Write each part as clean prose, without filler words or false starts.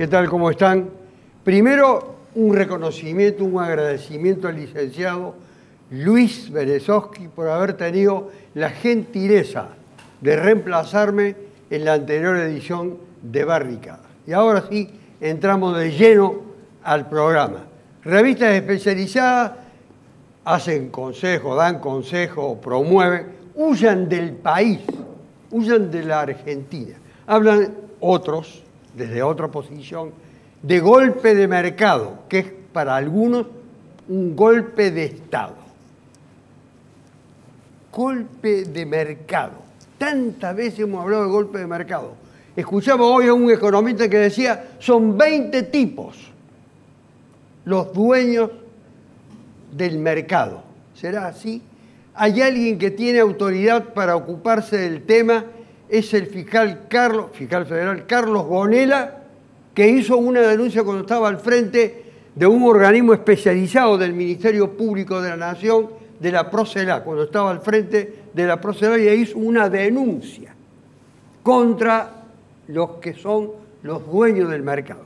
¿Qué tal? ¿Cómo están? Primero, un reconocimiento, un agradecimiento al licenciado Luis Berezovsky por haber tenido la gentileza de reemplazarme en la anterior edición de Barricada. Y ahora sí, entramos de lleno al programa. Revistas especializadas hacen consejos, dan consejos, promueven, huyan del país, huyan de la Argentina. Hablan otros, desde otra posición, de golpe de mercado, que es para algunos un golpe de Estado. Golpe de mercado. Tantas veces hemos hablado de golpe de mercado. Escuchaba hoy a un economista que decía, son 20 tipos los dueños del mercado. ¿Será así? Hay alguien que tiene autoridad para ocuparse del tema, es el fiscal federal Carlos Gonella, que hizo una denuncia cuando estaba al frente de un organismo especializado del Ministerio Público de la Nación, de la Procela, cuando estaba al frente de la Procela, y hizo una denuncia contra los que son los dueños del mercado.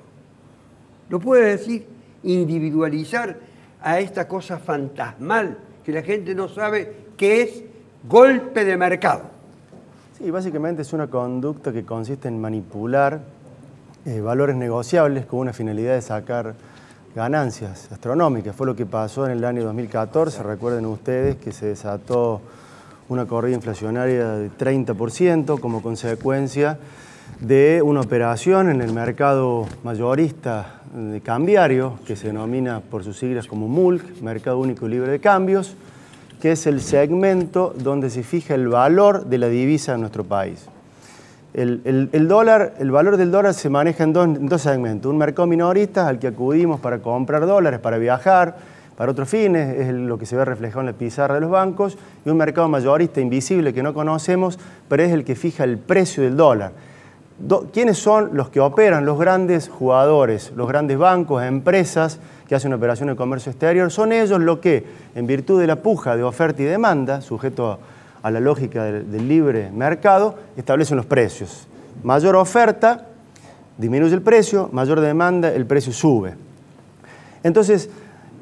¿Lo puede decir? Individualizar a esta cosa fantasmal que la gente no sabe qué es golpe de mercado. Sí, básicamente es una conducta que consiste en manipular valores negociables con una finalidad de sacar ganancias astronómicas. Fue lo que pasó en el año 2014, recuerden ustedes que se desató una corrida inflacionaria de 30% como consecuencia de una operación en el mercado mayorista de cambiario, que se denomina por sus siglas como MULC, Mercado Único y Libre de Cambios, que es el segmento donde se fija el valor de la divisa en nuestro país. El valor del dólar se maneja en dos segmentos. Un mercado minorista al que acudimos para comprar dólares, para viajar, para otros fines, es lo que se ve reflejado en la pizarra de los bancos, y un mercado mayorista invisible que no conocemos, pero es el que fija el precio del dólar. ¿Quiénes son los que operan? Los grandes jugadores, los grandes bancos, empresas que hacen operaciones de comercio exterior. Son ellos los que, en virtud de la puja de oferta y demanda, sujeto a la lógica del libre mercado, establecen los precios. Mayor oferta, disminuye el precio, mayor demanda, el precio sube. Entonces,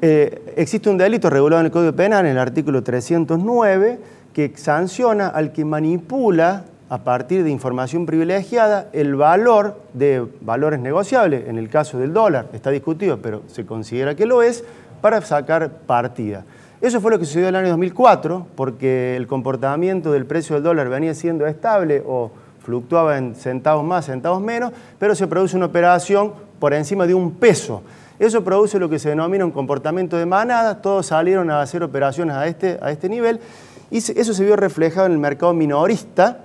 existe un delito regulado en el Código Penal, en el artículo 309, que sanciona al que manipula a partir de información privilegiada el valor de valores negociables, en el caso del dólar, está discutido, pero se considera que lo es, para sacar partida. Eso fue lo que sucedió en el año 2004, porque el comportamiento del precio del dólar venía siendo estable o fluctuaba en centavos más, centavos menos, pero se produce una operación por encima de un peso. Eso produce lo que se denomina un comportamiento de manada, todos salieron a hacer operaciones a este nivel, y eso se vio reflejado en el mercado minorista,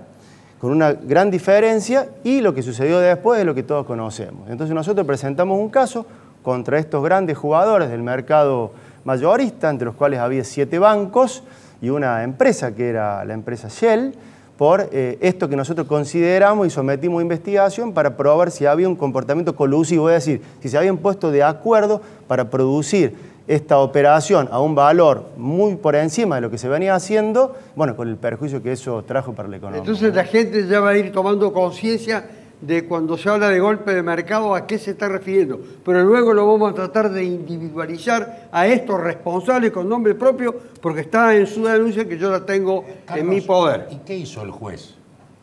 con una gran diferencia, y lo que sucedió después es lo que todos conocemos. Entonces nosotros presentamos un caso contra estos grandes jugadores del mercado mayorista, entre los cuales había 7 bancos y una empresa que era la empresa Shell, por esto que nosotros consideramos y sometimos a investigación para probar si había un comportamiento colusivo, es decir, si se habían puesto de acuerdo para producir esta operación a un valor muy por encima de lo que se venía haciendo, bueno, con el perjuicio que eso trajo para la economía. Entonces la gente ya va a ir tomando conciencia de cuando se habla de golpe de mercado a qué se está refiriendo, pero luego lo vamos a tratar de individualizar a estos responsables con nombre propio, porque está en su denuncia que yo la tengo, Carlos, en mi poder. ¿Y qué hizo el juez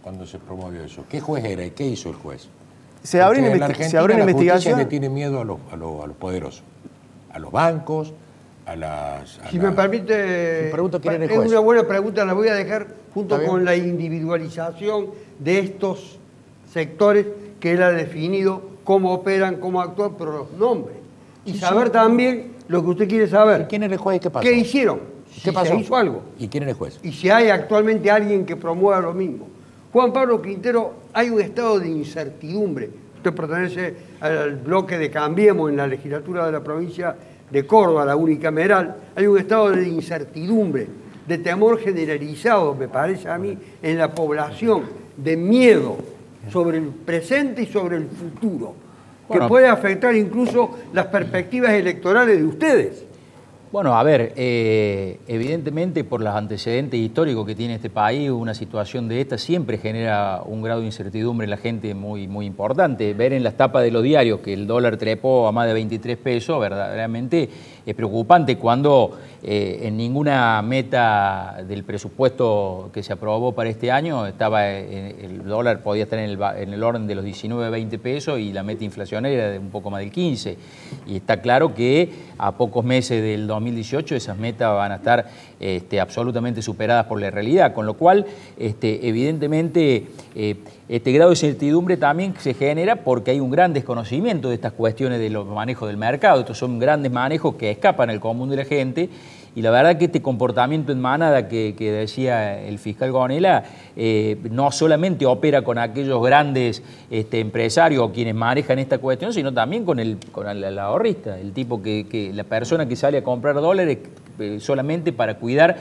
cuando se promovió eso? ¿Qué juez era y qué hizo el juez? Se abrió una investigación. La justicia le tiene miedo a los poderosos, a los bancos, si me permite, es una buena pregunta, la voy a dejar junto con la individualización de estos sectores que él ha definido, cómo operan, cómo actúan, pero los nombres. Y saber también lo que usted quiere saber. ¿Y quién es el juez y qué pasó? ¿Qué hicieron? ¿Qué pasó? ¿Se hizo algo? ¿Y quién es el juez? Y si hay actualmente alguien que promueva lo mismo. Juan Pablo Quintero, hay un estado de incertidumbre. Usted pertenece al bloque de Cambiemos en la legislatura de la provincia de Córdoba, la unicameral. Hay un estado de incertidumbre, de temor generalizado, me parece a mí, en la población, de miedo sobre el presente y sobre el futuro, que puede afectar incluso las perspectivas electorales de ustedes. Bueno, a ver, evidentemente por los antecedentes históricos que tiene este país, una situación de esta siempre genera un grado de incertidumbre en la gente muy, muy importante. Ver en las tapas de los diarios que el dólar trepó a más de 23 pesos, verdaderamente es preocupante cuando en ninguna meta del presupuesto que se aprobó para este año estaba el dólar podía estar en el orden de los 19, 20 pesos y la meta inflacionaria era de un poco más del 15. Y está claro que a pocos meses del 2018 esas metas van a estar absolutamente superadas por la realidad, con lo cual evidentemente este grado de incertidumbre también se genera porque hay un gran desconocimiento de estas cuestiones de los manejos del mercado. Estos son grandes manejos que escapan al común de la gente. Y la verdad que este comportamiento en manada que decía el fiscal Gonella no solamente opera con aquellos grandes empresarios o quienes manejan esta cuestión, sino también con el ahorrista, el tipo la persona que sale a comprar dólares solamente para cuidar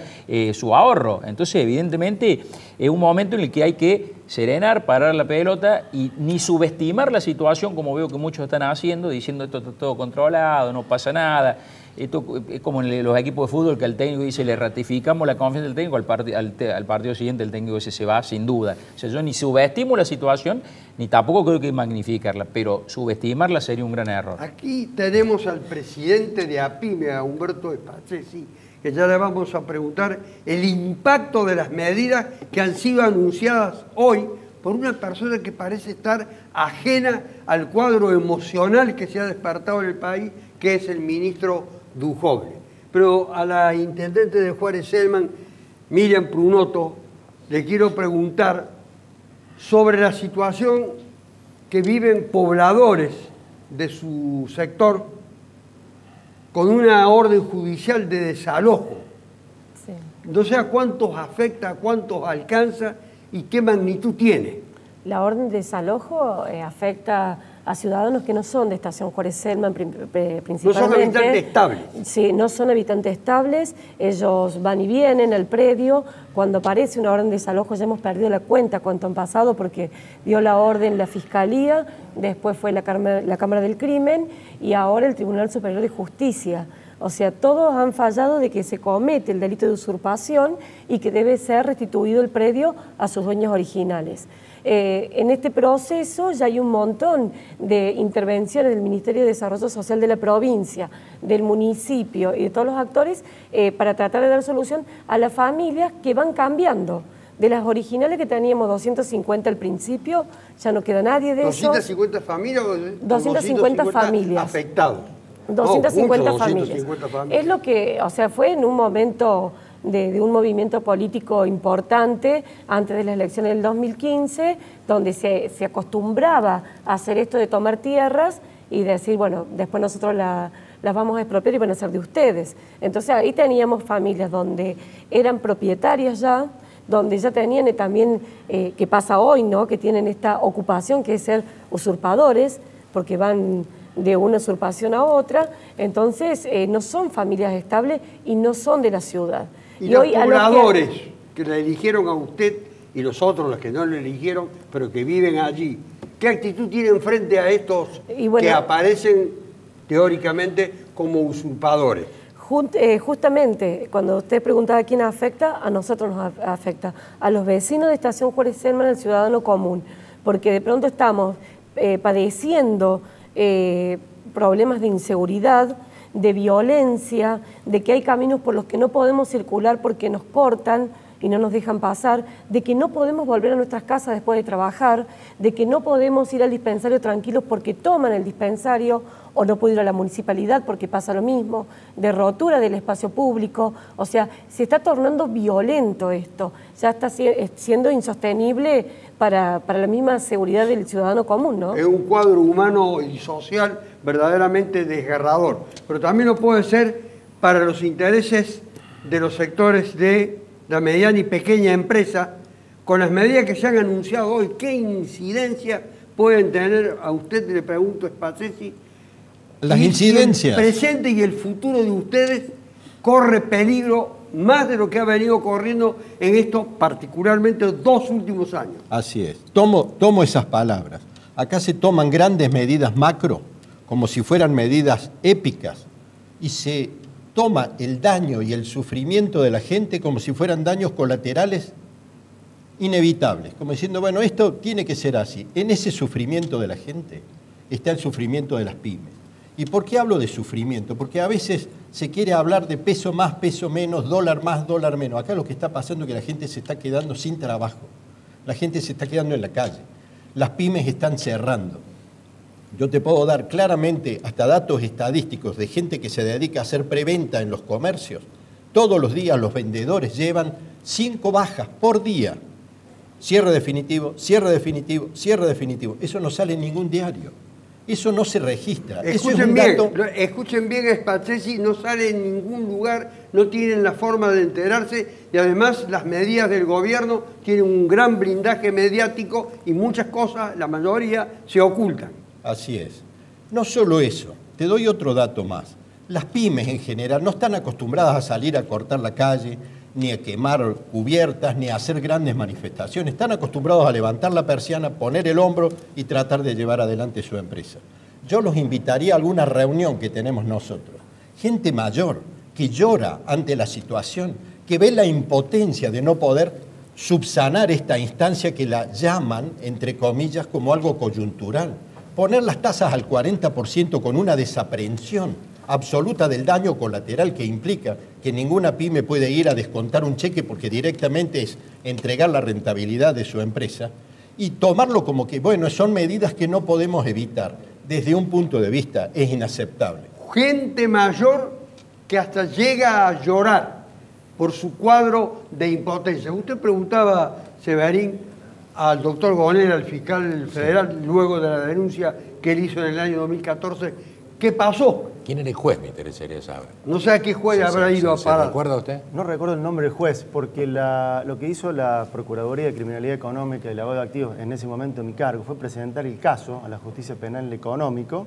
su ahorro. Entonces, evidentemente, es un momento en el que hay que serenar, parar la pelota y ni subestimar la situación, como veo que muchos están haciendo, diciendo esto está todo controlado, no pasa nada. Esto es como en los equipos de fútbol que al técnico dice le ratificamos la confianza del técnico, al partido siguiente el técnico ese se va sin duda. O sea, yo ni subestimo la situación, ni tampoco creo que magnificarla, pero subestimarla sería un gran error. Aquí tenemos al presidente de APIME, a Humberto Spazzesi, que ya le vamos a preguntar el impacto de las medidas que han sido anunciadas hoy por una persona que parece estar ajena al cuadro emocional que se ha despertado en el país, que es el ministro Duhovne. Pero a la intendente de Juárez Celman, Miriam Prunoto, le quiero preguntar sobre la situación que viven pobladores de su sector con una orden judicial de desalojo. Sí. No sé a cuántos afecta, a cuántos alcanza y qué magnitud tiene. La orden de desalojo afecta a ciudadanos que no son de Estación Juárez Celman principalmente. No son habitantes estables. Sí, no son habitantes estables, ellos van y vienen al predio. Cuando aparece una orden de desalojo ya hemos perdido la cuenta cuánto han pasado porque dio la orden la Fiscalía, después fue la Cámara del Crimen y ahora el Tribunal Superior de Justicia. O sea, todos han fallado de que se comete el delito de usurpación y que debe ser restituido el predio a sus dueños originales. En este proceso ya hay un montón de intervenciones del Ministerio de Desarrollo Social de la provincia, del municipio y de todos los actores para tratar de dar solución a las familias que van cambiando. De las originales que teníamos 250 al principio, ya no queda nadie de eso. ¿250 familias o 250 familias afectados? 250 familias. Es lo que, o sea, fue en un momento de un movimiento político importante antes de las elecciones del 2015, donde se acostumbraba a hacer esto de tomar tierras y decir, bueno, después nosotros las vamos a expropiar y van a ser de ustedes. Entonces ahí teníamos familias donde eran propietarias ya, donde ya tenían también, que pasa hoy, ¿no?, que tienen esta ocupación que es ser usurpadores, porque van de una usurpación a otra, entonces no son familias estables y no son de la ciudad. Y los pobladores que la eligieron a usted y los otros, los que no la eligieron, pero que viven allí, ¿qué actitud tienen frente a estos que aparecen teóricamente como usurpadores? Justamente, cuando usted preguntaba a quién afecta, a nosotros nos afecta, a los vecinos de Estación Juárez Celman, al ciudadano común, porque de pronto estamos padeciendo problemas de inseguridad, de violencia, de que hay caminos por los que no podemos circular porque nos cortan y no nos dejan pasar, de que no podemos volver a nuestras casas después de trabajar, de que no podemos ir al dispensario tranquilos porque toman el dispensario, o no puedo ir a la municipalidad porque pasa lo mismo, de rotura del espacio público. O sea, se está tornando violento esto, ya está siendo insostenible para la misma seguridad del ciudadano común, ¿no? Es un cuadro humano y social verdaderamente desgarrador, pero también lo puede ser para los intereses de los sectores de la mediana y pequeña empresa, con las medidas que se han anunciado hoy. ¿Qué incidencia pueden tener, a usted le pregunto, Spazzesi? Las incidencias. El presente y el futuro de ustedes corre peligro más de lo que ha venido corriendo en estos particularmente 2 últimos años. Así es. Tomo esas palabras. Acá se toman grandes medidas macro, como si fueran medidas épicas, y se toma el daño y el sufrimiento de la gente como si fueran daños colaterales inevitables, como diciendo, bueno, esto tiene que ser así. En ese sufrimiento de la gente está el sufrimiento de las pymes. ¿Y por qué hablo de sufrimiento? Porque a veces se quiere hablar de peso más, peso menos, dólar más, dólar menos. Acá lo que está pasando es que la gente se está quedando sin trabajo. La gente se está quedando en la calle. Las pymes están cerrando. Yo te puedo dar claramente hasta datos estadísticos de gente que se dedica a hacer preventa en los comercios. Todos los días los vendedores llevan 5 bajas por día. Cierre definitivo, cierre definitivo, cierre definitivo. Eso no sale en ningún diario. Eso no se registra. Escuchen bien, Spazzesi, no sale en ningún lugar, no tienen la forma de enterarse y además las medidas del gobierno tienen un gran blindaje mediático y muchas cosas, la mayoría, se ocultan. Así es. No solo eso, te doy otro dato más. Las pymes en general no están acostumbradas a salir a cortar la calle, ni a quemar cubiertas, ni a hacer grandes manifestaciones. Están acostumbrados a levantar la persiana, poner el hombro y tratar de llevar adelante su empresa. Yo los invitaría a alguna reunión que tenemos nosotros. Gente mayor que llora ante la situación, que ve la impotencia de no poder subsanar esta instancia que la llaman, entre comillas, como algo coyuntural. Poner las tasas al 40% con una desaprensión absoluta del daño colateral que implica que ninguna pyme puede ir a descontar un cheque porque directamente es entregar la rentabilidad de su empresa y tomarlo como que, bueno, son medidas que no podemos evitar. Desde un punto de vista es inaceptable. Gente mayor que hasta llega a llorar por su cuadro de impotencia. Usted preguntaba, Severín, al doctor Gonel, al fiscal federal, luego de la denuncia que él hizo en el año 2014, ¿qué pasó? ¿Quién era el juez? Me interesaría saber. No sé a qué juez habrá ido a parar. ¿Se recuerda usted? No recuerdo el nombre del juez, porque lo que hizo la Procuraduría de Criminalidad Económica y Lavado de Activos en ese momento en mi cargo fue presentar el caso a la Justicia Penal Económico.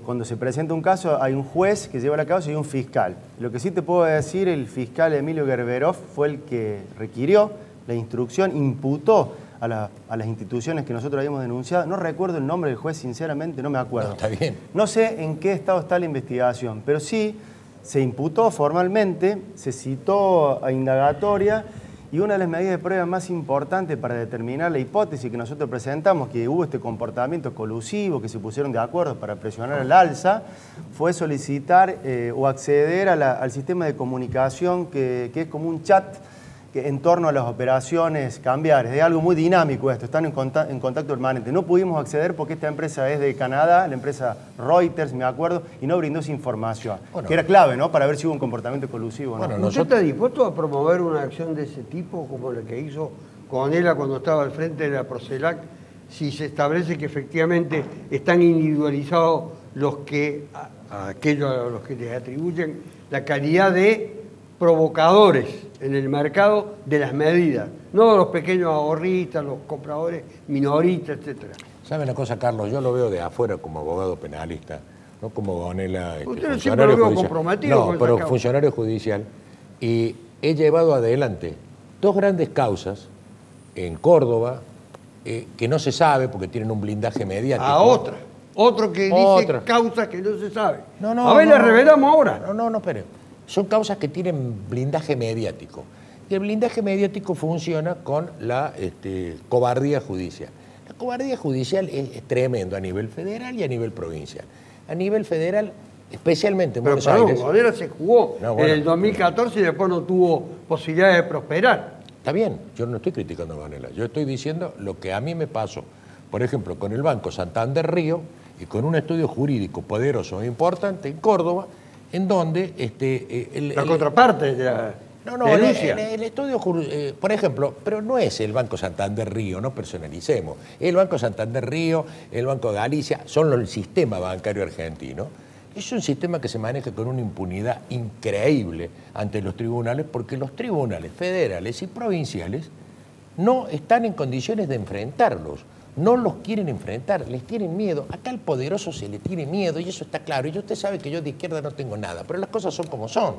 Cuando se presenta un caso hay un juez que lleva la causa y un fiscal. Lo que sí te puedo decir, el fiscal Emilio Gerberov fue el que requirió la instrucción, imputó a las instituciones que nosotros habíamos denunciado. No recuerdo el nombre del juez, sinceramente no me acuerdo. No, está bien. No sé en qué estado está la investigación, pero sí se imputó formalmente, se citó a indagatoria y una de las medidas de prueba más importantes para determinar la hipótesis que nosotros presentamos, que hubo este comportamiento colusivo, que se pusieron de acuerdo para presionar al alza, fue solicitar o acceder al sistema de comunicación que es como un chat en torno a las operaciones cambiarias. Es algo muy dinámico esto, están en contacto permanente. No pudimos acceder porque esta empresa es de Canadá, la empresa Reuters, me acuerdo, y no brindó esa información, que era clave, ¿no?, para ver si hubo un comportamiento colusivo. ¿No? ¿Usted está dispuesto a promover una acción de ese tipo, como la que hizo Gonela cuando estaba al frente de la Procelac, si se establece que efectivamente están individualizados aquellos a los que les atribuyen la calidad de provocadores en el mercado de las medidas, no los pequeños ahorristas, los compradores minoristas, etcétera? ¿Sabe una cosa, Carlos? Yo lo veo de afuera como abogado penalista, no como Gonela, Usted siempre lo veo comprometido. No, pero funcionario judicial. Y he llevado adelante 2 grandes causas en Córdoba que no se sabe porque tienen un blindaje mediático. Otro que dice causas que no se sabe. No, la revelamos ahora. No, espere. Son causas que tienen blindaje mediático. Y el blindaje mediático funciona con la cobardía judicial. La cobardía judicial es tremendo a nivel federal y a nivel provincial. A nivel federal, especialmente en Buenos Aires. Gonela se jugó en el 2014 y después no tuvo posibilidad de prosperar. Está bien, yo no estoy criticando a Gonela. Yo estoy diciendo lo que a mí me pasó. Por ejemplo, con el Banco Santander Río y con un estudio jurídico poderoso e importante en Córdoba, en donde la contraparte de la denuncia. El estudio, por ejemplo, pero no es el Banco Santander Río, no personalicemos. El Banco Santander Río, el Banco de Galicia, son el sistema bancario argentino. Es un sistema que se maneja con una impunidad increíble ante los tribunales, porque los tribunales federales y provinciales no están en condiciones de enfrentarlos. No los quieren enfrentar, les tienen miedo. Acá al poderoso se le tiene miedo y eso está claro. Y usted sabe que yo de izquierda no tengo nada, pero las cosas son como son.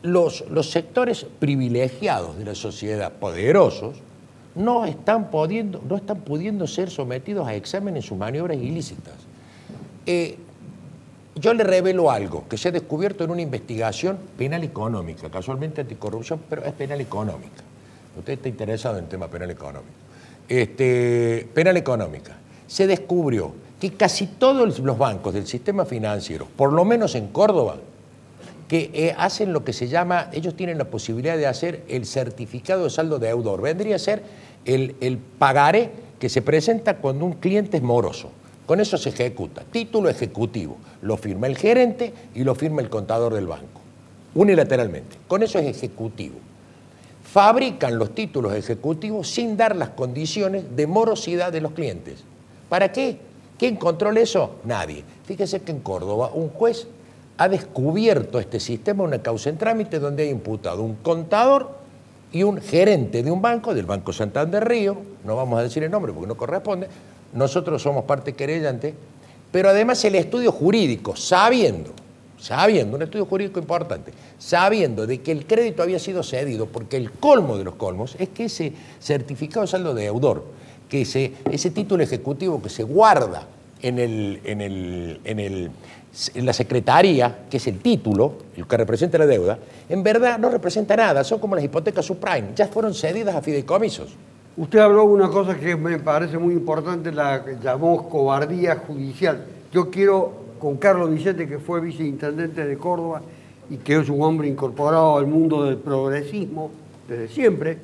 Los sectores privilegiados de la sociedad, poderosos, no están pudiendo ser sometidos a examen en sus maniobras ilícitas. Yo le revelo algo que se ha descubierto en una investigación penal económica, casualmente anticorrupción, pero es penal económica. Usted está interesado en el tema penal económico. Penal económica. Se descubrió que casi todos los bancos del sistema financiero, por lo menos en Córdoba, que hacen lo que se llama, ellos tienen la posibilidad de hacer el certificado de saldo deudor. Vendría a ser el pagaré que se presenta cuando un cliente es moroso. Con eso se ejecuta. Título ejecutivo. Lo firma el gerente y lo firma el contador del banco. Unilateralmente. Con eso es ejecutivo. Fabrican los títulos ejecutivos sin dar las condiciones de morosidad de los clientes. ¿Para qué? ¿Quién controla eso? Nadie. Fíjese que en Córdoba un juez ha descubierto este sistema, una causa en trámite donde ha imputado un contador y un gerente de un banco, del Banco Santander Río, no vamos a decir el nombre porque no corresponde, nosotros somos parte querellante, pero además el estudio jurídico, sabiendo, un estudio jurídico importante, sabiendo de que el crédito había sido cedido, porque el colmo de los colmos es que ese certificado de saldo deudor, que ese título ejecutivo que se guarda en la secretaría, que es el título, el que representa la deuda, en verdad no representa nada, son como las hipotecas subprime, ya fueron cedidas a fideicomisos. Usted habló de una cosa que me parece muy importante, la que llamó cobardía judicial. Yo quiero, con Carlos Vicente, que fue viceintendente de Córdoba y que es un hombre incorporado al mundo del progresismo desde siempre,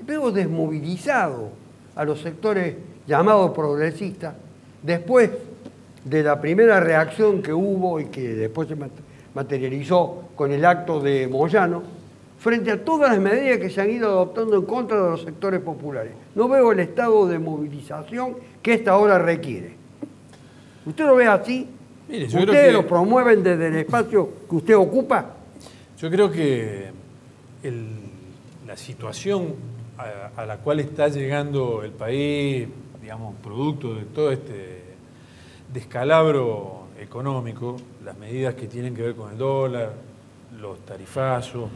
veo desmovilizado a los sectores llamados progresistas después de la primera reacción que hubo y que después se materializó con el acto de Moyano, frente a todas las medidas que se han ido adoptando en contra de los sectores populares. No veo el estado de movilización que esta hora requiere. ¿Usted lo ve así? Mire, yo ¿Ustedes creo que lo promueven desde el espacio que usted ocupa? Yo creo que la situación a la cual está llegando el país, digamos, producto de todo este descalabro económico, las medidas que tienen que ver con el dólar, los tarifazos,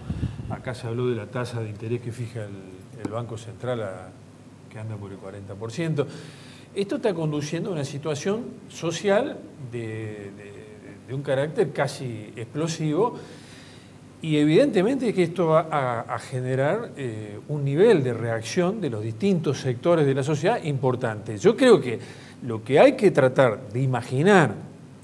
acá se habló de la tasa de interés que fija el Banco Central, que anda por el 40%. Esto está conduciendo a una situación social de un carácter casi explosivo y evidentemente que esto va a generar un nivel de reacción de los distintos sectores de la sociedad importante. Yo creo que lo que hay que tratar de imaginar,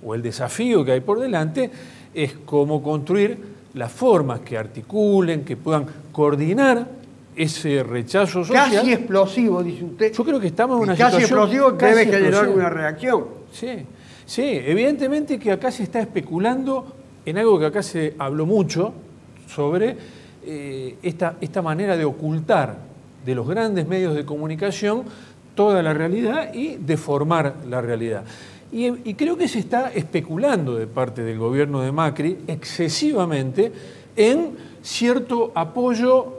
o el desafío que hay por delante, es cómo construir las formas que articulen, que puedan coordinar ese rechazo social. Casi explosivo, dice usted. Yo creo que estamos en una casi situación explosivo debe generar explosiva. una reacción. Sí, evidentemente que acá se está especulando en algo que acá se habló mucho sobre esta manera de ocultar de los grandes medios de comunicación toda la realidad y deformar la realidad. Y creo que se está especulando de parte del gobierno de Macri excesivamente en cierto apoyo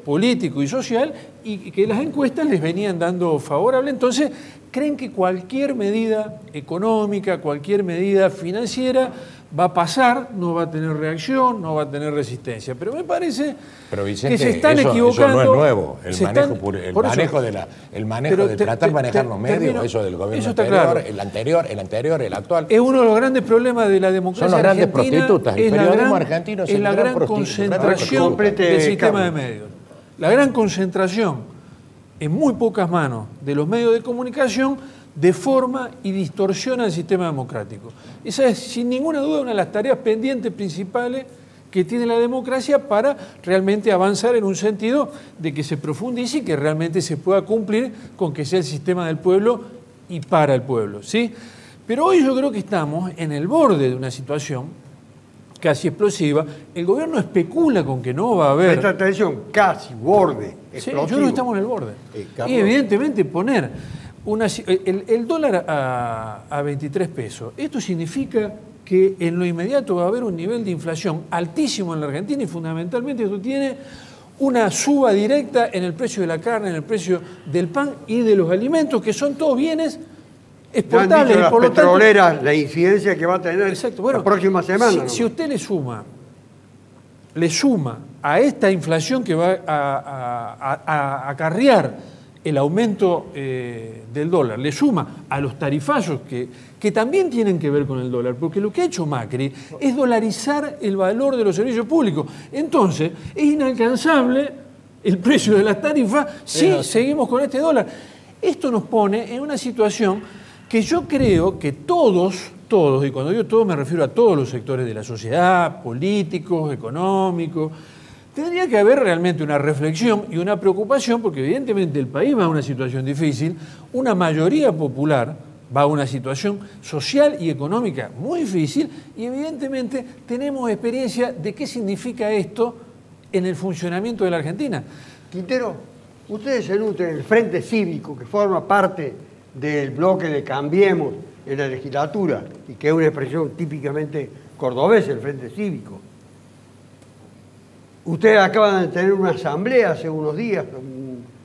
político y social y que las encuestas les venían dando favorable. Entonces, creen que cualquier medida económica, cualquier medida financiera va a pasar, no va a tener reacción, no va a tener resistencia. Pero me parece Vicente, que se están equivocando. Eso no es nuevo, el manejo de tratar de manejar los medios, eso del gobierno anterior, claro. el anterior, el actual. Es uno de los grandes problemas de la democracia. Son los grandes argentina, prostitutas, el periodismo argentino es la gran concentración del sistema de medios. La gran concentración en muy pocas manos de los medios de comunicación deforma y distorsiona el sistema democrático. Esa es, sin ninguna duda, una de las tareas pendientes principales que tiene la democracia para realmente avanzar en un sentido de que se profundice y que realmente se pueda cumplir con que sea el sistema del pueblo y para el pueblo, ¿sí? Pero hoy yo creo que estamos en el borde de una situación casi explosiva. El gobierno especula con que no va a haber... Presta atención, casi, borde, explosivo. Sí, yo creo que estamos en el borde. Y evidentemente poner el dólar a 23 pesos, esto significa que en lo inmediato va a haber un nivel de inflación altísimo en la Argentina y fundamentalmente esto tiene una suba directa en el precio de la carne, en el precio del pan y de los alimentos, que son todos bienes exportables. Las por lo petroleras, tanto, la incidencia que va a tener la próxima semana. Si usted le suma a esta inflación que va a acarrear el aumento del dólar le suma a los tarifazos que también tienen que ver con el dólar, porque lo que ha hecho Macri es dolarizar el valor de los servicios públicos. Entonces, es inalcanzable el precio de las tarifas si seguimos con este dólar. Esto nos pone en una situación que yo creo que todos, y cuando digo todos me refiero a todos los sectores de la sociedad, políticos, económicos, tendría que haber realmente una reflexión y una preocupación, porque evidentemente el país va a una situación difícil, una mayoría popular va a una situación social y económica muy difícil, y evidentemente tenemos experiencia de qué significa esto en el funcionamiento de la Argentina. Quintero, ustedes se nutren del Frente Cívico, que forma parte del bloque de Cambiemos en la legislatura, y que es una expresión típicamente cordobesa, el Frente Cívico. Ustedes acaban de tener una asamblea hace unos días,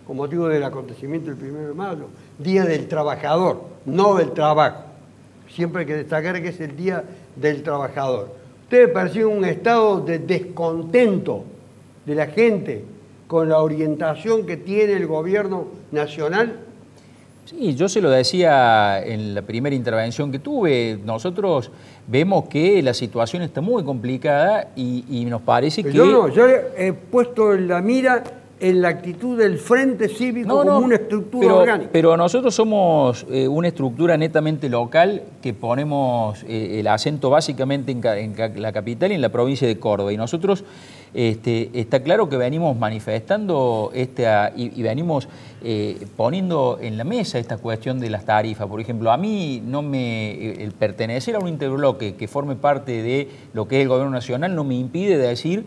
con motivo del acontecimiento del 1 de mayo, Día del Trabajador, no del trabajo. Siempre hay que destacar que es el Día del Trabajador. ¿Ustedes perciben un estado de descontento de la gente con la orientación que tiene el gobierno nacional? Sí, yo se lo decía en la primera intervención que tuve. Nosotros vemos que la situación está muy complicada y nos parece que... Yo he puesto la mira en la actitud del Frente Cívico como una estructura orgánica. Pero nosotros somos una estructura netamente local que ponemos el acento básicamente en la capital y en la provincia de Córdoba. Y nosotros está claro que venimos manifestando y venimos poniendo en la mesa esta cuestión de las tarifas. Por ejemplo, a mí el pertenecer a un interbloque que forme parte de lo que es el gobierno nacional no me impide decir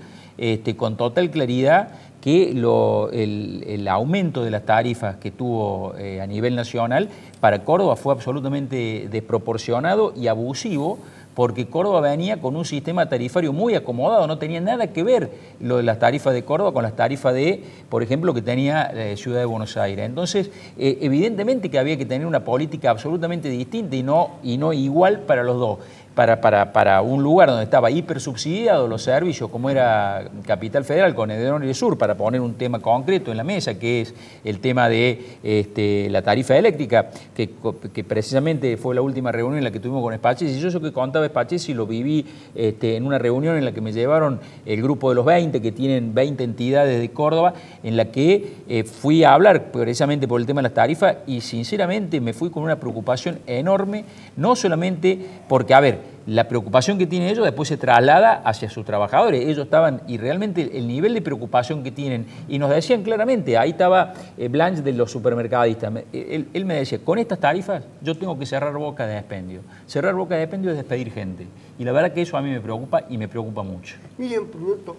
con total claridad que el aumento de las tarifas que tuvo a nivel nacional para Córdoba fue absolutamente desproporcionado y abusivo, porque Córdoba venía con un sistema tarifario muy acomodado, no tenía nada que ver lo de las tarifas de Córdoba con las tarifas de, por ejemplo, que tenía Ciudad de Buenos Aires. Entonces, evidentemente que había que tener una política absolutamente distinta y no igual para los dos. Para un lugar donde estaba hipersubsidiado los servicios, como era Capital Federal con Edén y Sur, para poner un tema concreto en la mesa, que es el tema de la tarifa eléctrica, que precisamente fue la última reunión en la que tuvimos con Spachesi. Yo eso que contaba Spachesi lo viví en una reunión en la que me llevaron el grupo de los 20, que tienen 20 entidades de Córdoba, en la que fui a hablar precisamente por el tema de las tarifas y sinceramente me fui con una preocupación enorme, no solamente porque, a ver, la preocupación que tienen ellos después se traslada hacia sus trabajadores. Ellos estaban, y realmente el nivel de preocupación que tienen, y nos decían claramente, ahí estaba Blanche de los supermercadistas, él me decía, con estas tarifas yo tengo que cerrar boca de expendio. Cerrar boca de expendio es despedir gente. Y la verdad que eso a mí me preocupa y me preocupa mucho. Miren, producto,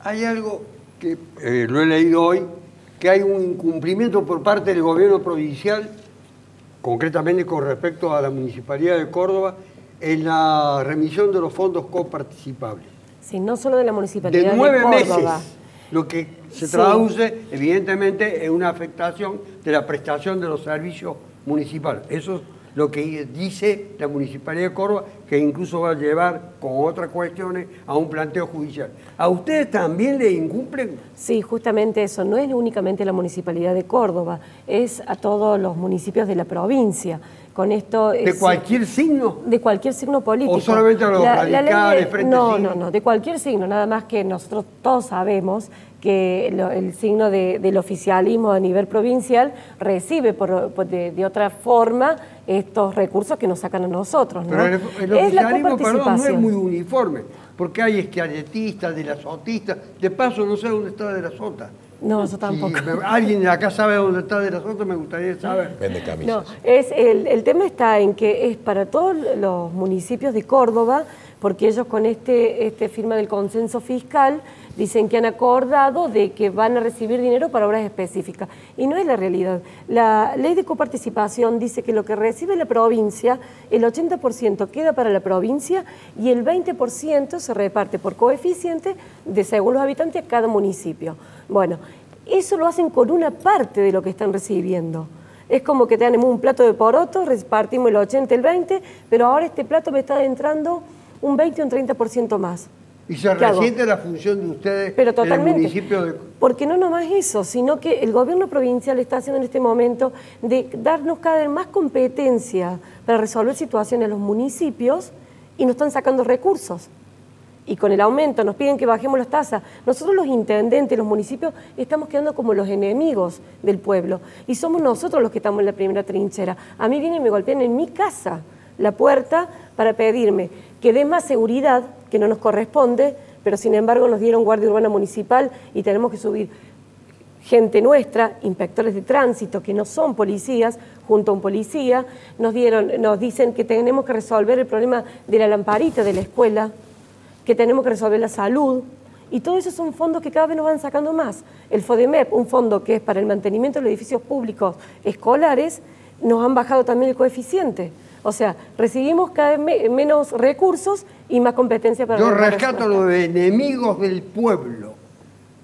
hay algo que lo he leído hoy, que hay un incumplimiento por parte del gobierno provincial, concretamente con respecto a la Municipalidad de Córdoba, en la remisión de los fondos coparticipables. Sí, no solo de la Municipalidad de 9 de Córdoba. meses, lo que se traduce evidentemente en una afectación de la prestación de los servicios municipales. Eso es lo que dice la Municipalidad de Córdoba, que incluso va a llevar con otras cuestiones a un planteo judicial. ¿A ustedes también le incumplen? Sí, justamente eso. No es únicamente la Municipalidad de Córdoba, es a todos los municipios de la provincia. Con esto ¿De cualquier signo? De cualquier signo político. ¿O solamente a los radicales, Frente Cívico? No, de cualquier signo, nada más que nosotros todos sabemos que el signo del oficialismo a nivel provincial recibe de otra forma estos recursos que nos sacan a nosotros, ¿no? Pero el oficialismo, perdón, no es muy uniforme, porque hay esqueletistas, de la sotistas, de paso no sé dónde está de la sota. No, eso tampoco. Si alguien de acá sabe dónde está de las otras, me gustaría saber. Vende camisas. No, el tema está en que es para todos los municipios de Córdoba, porque ellos con este firma del consenso fiscal dicen que han acordado de que van a recibir dinero para obras específicas. Y no es la realidad. La ley de coparticipación dice que lo que recibe la provincia, el 80% queda para la provincia y el 20% se reparte por coeficiente según los habitantes a cada municipio. Bueno, eso lo hacen con una parte de lo que están recibiendo. Es como que tenemos un plato de porotos, repartimos el 80, el 20, pero ahora este plato me está entrando un 20 o un 30% más. Y se ¿Qué hago? resiente la función de ustedes Pero en el totalmente. municipio de... Porque no nomás eso, sino que el gobierno provincial está haciendo en este momento de darnos cada vez más competencia para resolver situaciones en los municipios y nos están sacando recursos. Y con el aumento nos piden que bajemos las tasas. Nosotros los intendentes, los municipios, estamos quedando como los enemigos del pueblo. Y somos nosotros los que estamos en la primera trinchera. A mí vienen y me golpean en mi casa la puerta para pedirme que dé más seguridad, que no nos corresponde, pero sin embargo nos dieron Guardia Urbana Municipal y tenemos que subir gente nuestra, inspectores de tránsito que no son policías, junto a un policía, nos dicen que tenemos que resolver el problema de la lamparita de la escuela, que tenemos que resolver la salud, y todo eso son fondos que cada vez nos van sacando más. El FODEMEP, un fondo que es para el mantenimiento de los edificios públicos escolares, nos han bajado también el coeficiente. O sea, recibimos cada vez menos recursos y más competencia para... Yo rescato los enemigos del pueblo.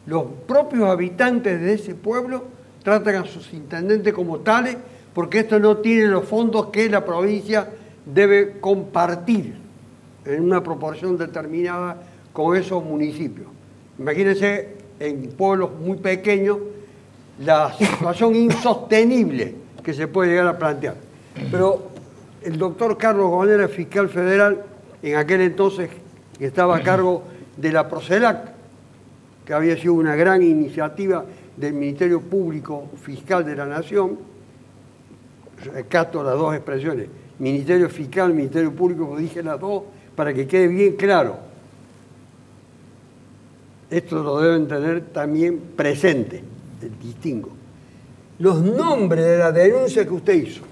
Los propios habitantes de ese pueblo tratan a sus intendentes como tales porque esto no tiene los fondos que la provincia debe compartir en una proporción determinada con esos municipios. Imagínense en pueblos muy pequeños la situación insostenible que se puede llegar a plantear. Pero el doctor Carlos Gonela, fiscal federal, en aquel entonces que estaba a cargo de la Procelac, que había sido una gran iniciativa del Ministerio Público Fiscal de la Nación, recato las dos expresiones, Ministerio Fiscal, Ministerio Público, dije las dos, para que quede bien claro. Esto lo deben tener también presente, el distingo. Los nombres de la denuncia que usted hizo.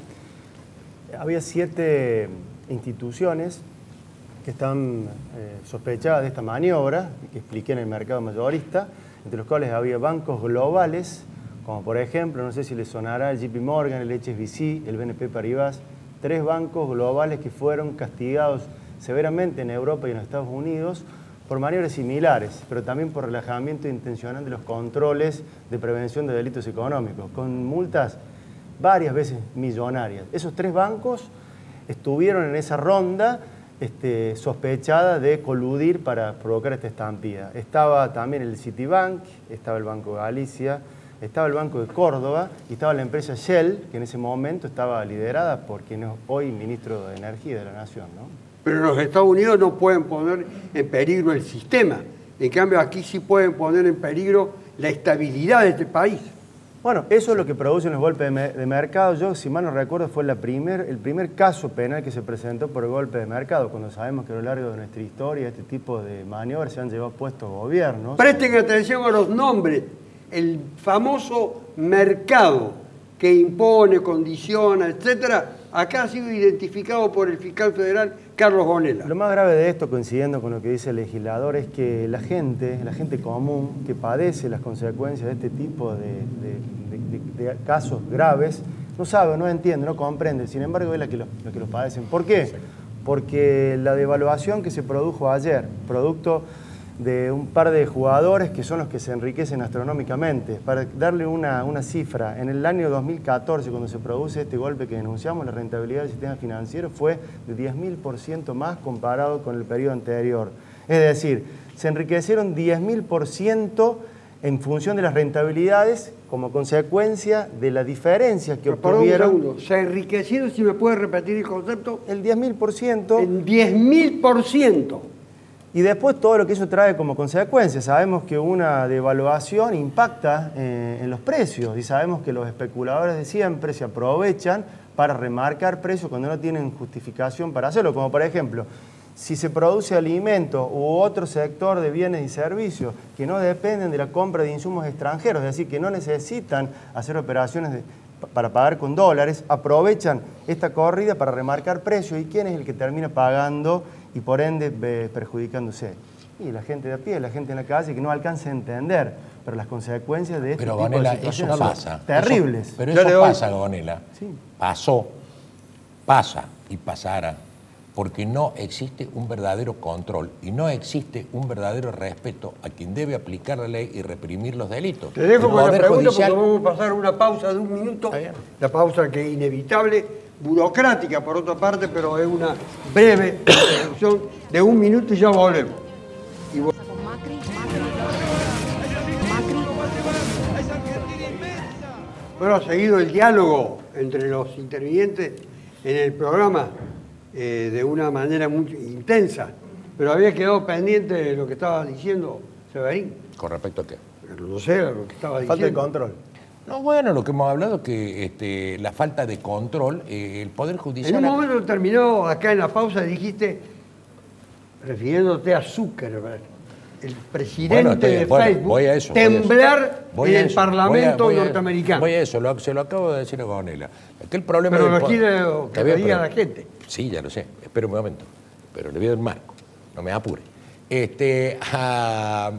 Había 7 instituciones que están sospechadas de esta maniobra, que expliqué en el mercado mayorista, entre los cuales había bancos globales, como por ejemplo, no sé si les sonará el JP Morgan, el HSBC, el BNP Paribas, 3 bancos globales que fueron castigados severamente en Europa y en los Estados Unidos por maniobras similares, pero también por relajamiento intencional de los controles de prevención de delitos económicos, con multas varias veces millonarias. Esos 3 bancos estuvieron en esa ronda sospechada de coludir para provocar esta estampida. Estaba también el Citibank, estaba el Banco de Galicia, estaba el Banco de Córdoba y estaba la empresa Shell, que en ese momento estaba liderada por quien es hoy ministro de Energía de la Nación, ¿no? Pero los Estados Unidos no pueden poner en peligro el sistema. En cambio, aquí sí pueden poner en peligro la estabilidad de este país. Bueno, eso es lo que producen los golpes de mercado. Yo, si mal no recuerdo, fue el primer caso penal que se presentó por golpe de mercado, cuando sabemos que a lo largo de nuestra historia este tipo de maniobras se han llevado puestos gobiernos. Presten atención a los nombres. El famoso mercado que impone, condiciona, etcétera, acá ha sido identificado por el fiscal federal Carlos Gonela. Lo más grave de esto, coincidiendo con lo que dice el legislador, es que la gente común que padece las consecuencias de este tipo de casos graves, no sabe, no entiende, no comprende. Sin embargo, es la que los padecen. ¿Por qué? Porque la devaluación que se produjo ayer, producto de un par de jugadores que son los que se enriquecen astronómicamente. Para darle una cifra, en el año 2014, cuando se produce este golpe que denunciamos, la rentabilidad del sistema financiero fue de 10.000% más comparado con el periodo anterior. Es decir, se enriquecieron 10.000% en función de las rentabilidades como consecuencia de la diferencia que obtuvieron. Un segundo. ¿Se enriquecieron, si me puede repetir el concepto? El 10.000%. El 10.000%. Y después todo lo que eso trae como consecuencia. Sabemos que una devaluación impacta en los precios y sabemos que los especuladores de siempre se aprovechan para remarcar precios cuando no tienen justificación para hacerlo. Como por ejemplo, si se produce alimento u otro sector de bienes y servicios que no dependen de la compra de insumos extranjeros, es decir, que no necesitan hacer operaciones para pagar con dólares, aprovechan esta corrida para remarcar precios. ¿Y quién es el que termina pagando y por ende perjudicándose? Y la gente de a pie, la gente en la calle que no alcanza a entender, pero las consecuencias de este tipo Gonela, de situaciones eso pasa, son terribles. Pero eso pasa, Gonela. Sí. Pasó, pasa y pasará, porque no existe un verdadero control y no existe un verdadero respeto a quien debe aplicar la ley y reprimir los delitos. Te dejo con la pregunta judicial... porque vamos a pasar una pausa de 1 minuto. La pausa que es inevitable, burocrática por otra parte, pero es una breve introducción de 1 minuto y ya volvemos. Bueno, ha seguido el diálogo entre los intervinientes en el programa de una manera muy intensa, pero había quedado pendiente de lo que estaba diciendo Severín. ¿Con respecto a qué? No sé lo que estaba diciendo. Falta de control. No, bueno, lo que hemos hablado es que la falta de control, el Poder Judicial... En un momento terminó acá en la pausa, dijiste, refiriéndote a Zuckerberg, el presidente de Facebook, voy a eso, temblar voy a en el eso, Parlamento voy a norteamericano. Voy a eso, se lo acabo de decir a Gonela. Aquel problema Pero del lo quiero que Está bien, lo diga pero- la gente. Sí, ya lo sé. Espera un momento. Pero le voy a dar un marco. No me apure. Acá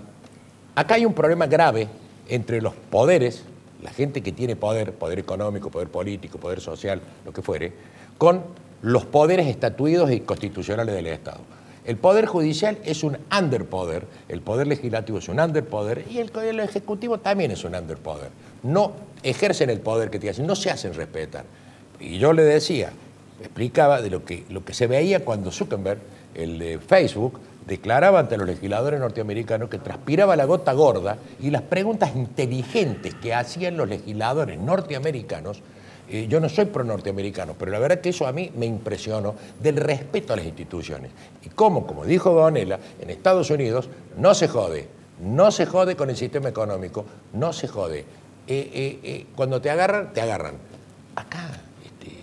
hay un problema grave entre los poderes, la gente que tiene poder, poder económico, poder político, poder social, lo que fuere, con los poderes estatuidos y constitucionales del Estado. El Poder Judicial es un underpoder, el Poder Legislativo es un underpoder y el Ejecutivo también es un underpoder. No ejercen el poder que tienen, no se hacen respetar. Y yo le decía, explicaba de lo que se veía cuando Zuckerberg, el de Facebook, declaraba ante los legisladores norteamericanos que transpiraba la gota gorda y las preguntas inteligentes que hacían los legisladores norteamericanos. Yo no soy pro norteamericano, pero la verdad que eso a mí me impresionó del respeto a las instituciones. Y como dijo Gonela, en Estados Unidos no se jode con el sistema económico, no se jode. Cuando te agarran, te agarran. Acá...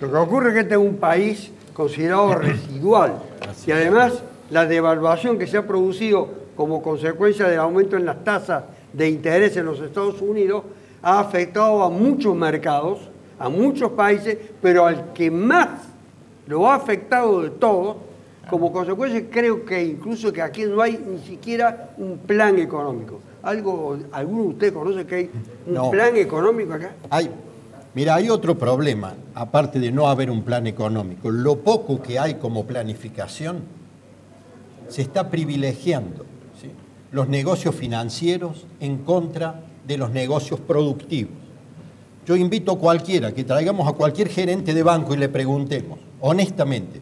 Lo que ocurre es que este es un país considerado residual y además la devaluación que se ha producido como consecuencia del aumento en las tasas de interés en los Estados Unidos ha afectado a muchos mercados, a muchos países, pero al que más lo ha afectado de todos, como consecuencia creo que incluso que aquí no hay ni siquiera un plan económico. ¿Alguno de ustedes conoce que hay un plan económico acá? Mira, hay otro problema, aparte de no haber un plan económico. Lo poco que hay como planificación se está privilegiando, ¿sí?, los negocios financieros en contra de los negocios productivos. Yo invito a cualquiera, que traigamos a cualquier gerente de banco y le preguntemos, honestamente,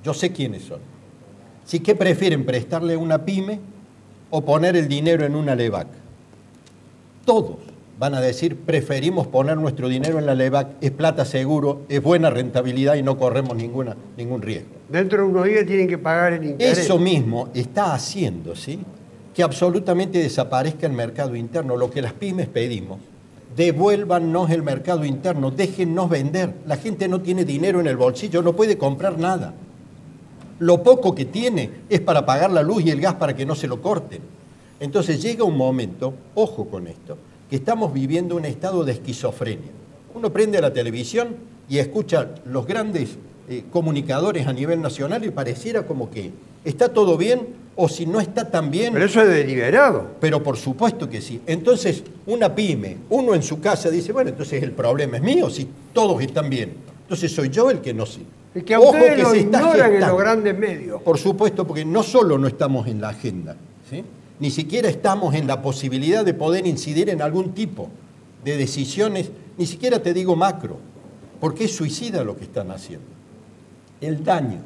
yo sé quiénes son, si qué prefieren, prestarle a una pyme o poner el dinero en una LEVAC. Todos van a decir, preferimos poner nuestro dinero en la LEVAC, es plata seguro, es buena rentabilidad y no corremos ningún riesgo. Dentro de unos días tienen que pagar el interés. Eso mismo está haciendo, ¿sí?, que absolutamente desaparezca el mercado interno, lo que las pymes pedimos. Devuélvannos el mercado interno, déjennos vender. La gente no tiene dinero en el bolsillo, no puede comprar nada. Lo poco que tiene es para pagar la luz y el gas para que no se lo corten. Entonces llega un momento, ojo con esto, que estamos viviendo un estado de esquizofrenia. Uno prende la televisión y escucha los grandes comunicadores a nivel nacional y pareciera como que está todo bien o si no está tan bien... Pero eso es deliberado. Pero por supuesto que sí. Entonces, una pyme, uno en su casa dice, bueno, entonces el problema es mío si todos están bien. Entonces soy yo el que no sé. Es que a ustedes lo ignoran en los grandes medios. Por supuesto, porque no solo no estamos en la agenda, ¿sí?, ni siquiera estamos en la posibilidad de poder incidir en algún tipo de decisiones, ni siquiera te digo macro, porque es suicida lo que están haciendo. El daño,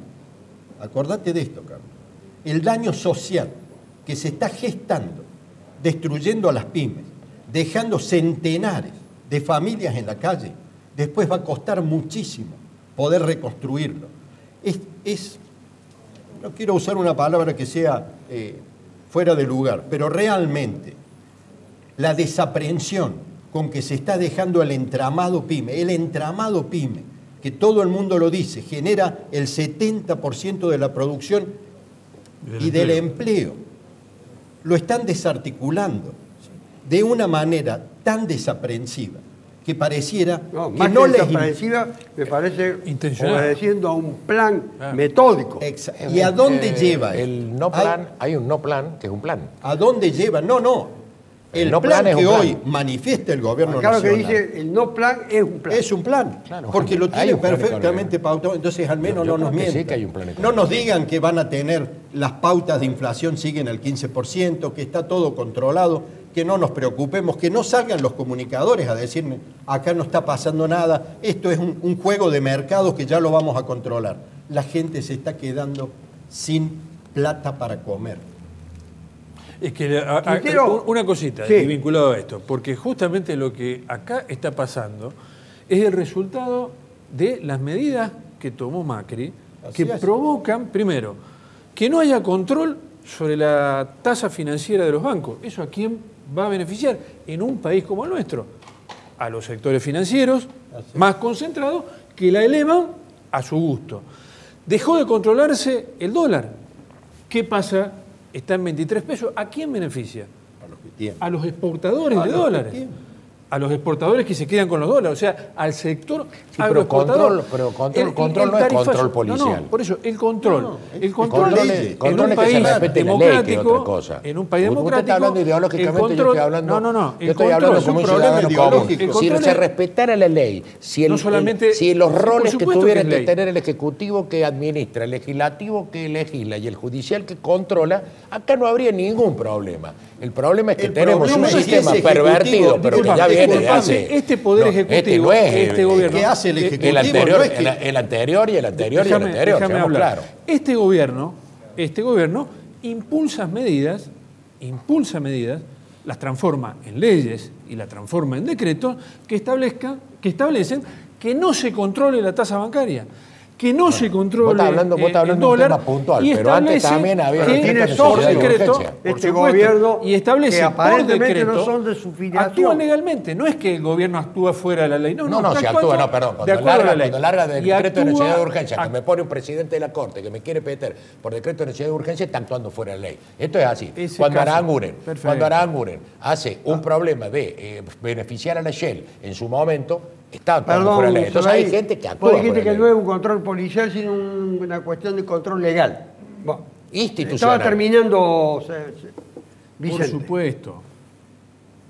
acordate de esto, Carlos, el daño social que se está gestando, destruyendo a las pymes, dejando centenares de familias en la calle, después va a costar muchísimo poder reconstruirlo. No quiero usar una palabra que sea fuera de lugar, pero realmente la desaprensión con que se está dejando el entramado pyme, que todo el mundo lo dice, genera el 70% de la producción y del empleo, lo están desarticulando de una manera tan desaprensiva que pareciera que no les... desaprensiva, me parece intencional, obedeciendo a un plan metódico. ¿Y a dónde lleva? El no plan, hay un no plan que es un plan. ¿A dónde lleva? No. El no plan plan es que un plan. hoy manifiesta el gobierno Acá lo que nacional. dice el no plan es un plan. Es un plan, Claro, porque lo hay tiene un plan perfectamente económico. pautado. Entonces, al menos Yo no nos creo que sí mientan. que hay un plan No económico. nos digan que van a tener las pautas de inflación siguen al 15%, que está todo controlado, que no nos preocupemos, que no salgan los comunicadores a decirme, acá no está pasando nada, esto es un juego de mercados que ya lo vamos a controlar. La gente se está quedando sin plata para comer. Es que una cosita Sí. vinculado a esto, porque justamente lo que acá está pasando es el resultado de las medidas que tomó Macri, que provocan, primero, que no haya control sobre la tasa financiera de los bancos. ¿Eso a quién va a beneficiar? En un país como el nuestro, a los sectores financieros más concentrados que la elevan a su gusto. Dejó de controlarse el dólar. ¿Qué pasa? Está en 23 pesos. ¿A quién beneficia? A los que tienen. A los exportadores de dólares. A los exportadores que se quedan con los dólares, o sea, al sector agroexportador. Pero control no es control policial. No, por eso, el control. El control es en un que país se respete la ley, que es otra democrático, cosa. en un país Usted democrático. está hablando ideológicamente, yo estoy hablando. No. Yo estoy hablando como un ciudadano común. Si se respetara la ley, si los roles que tuviera que tener el Ejecutivo que administra, el Legislativo que legisla y el Judicial que controla, acá no habría ningún problema. El problema es que tenemos un sistema pervertido, pero que ya viene de hace. Este poder ejecutivo, este gobierno. ¿Qué hace el ejecutivo? El anterior y el anterior, Déjame hablar. Claro. Este gobierno impulsa medidas, las transforma en leyes y las transforma en decretos que establecen que no se controle la tasa bancaria, que no se controle vos estás hablando el dólar, de un tema puntual, y pero antes también había que tiene por socios decreto, urgencia. por Este supuesto, gobierno y establece que por aparentemente decreto, no son de su filiación. actúa legalmente, no es que el gobierno actúa fuera de la ley, No, está si actuando actúa, perdón. de acuerdo a la ley. Cuando larga del Y decreto de actúa- necesidad de urgencia, que me pone un presidente de la Corte que me quiere meter por decreto de necesidad de urgencia, está actuando fuera de la ley. Esto es así. Ese Cuando caso. Aranguren Perfecto. hace un problema de beneficiar a la Shell en su momento, está actuando Perdón, fuera de la ley. Entonces hay Solari, gente que actúa vos fuera dijiste de que la no ley. es un control policial, sino una cuestión de control legal. Bueno, Institucional. estaba terminando, Vicente. Por supuesto.